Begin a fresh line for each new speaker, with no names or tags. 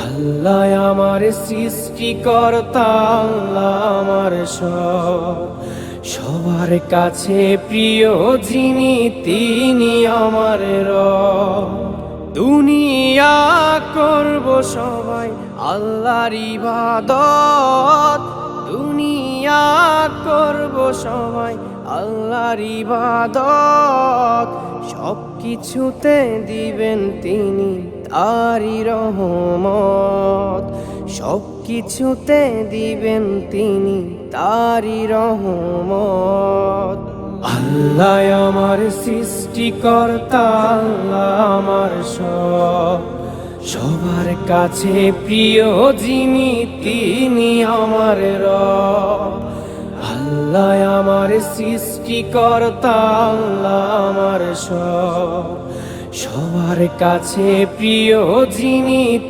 আল্লাহ আমার সৃষ্টিকর্তা, আল্লাহ আমার সব, সবার কাছে প্রিয় যিনি তিনি আমার রব। দুনিয়া করব সবাই আল্লাহর ইবাদত, দুনিয়া করব সবাই আল্লাহর ইবাদত, সব কিছুতে দিবেন তিনি তারি রহমত, সব কিছুতে দিবেন তিনি তারি রহমত। আল্লাহ আমার সৃষ্টিকর্তা, আল্লাহ আমার সব, সবার কাছে প্রিয় যিনি তিনি আমার রব। আল্লাহ আমার সৃষ্টিকর্তা, আল্লাহ আমার সব, সবার কাছে প্রিয় যিনি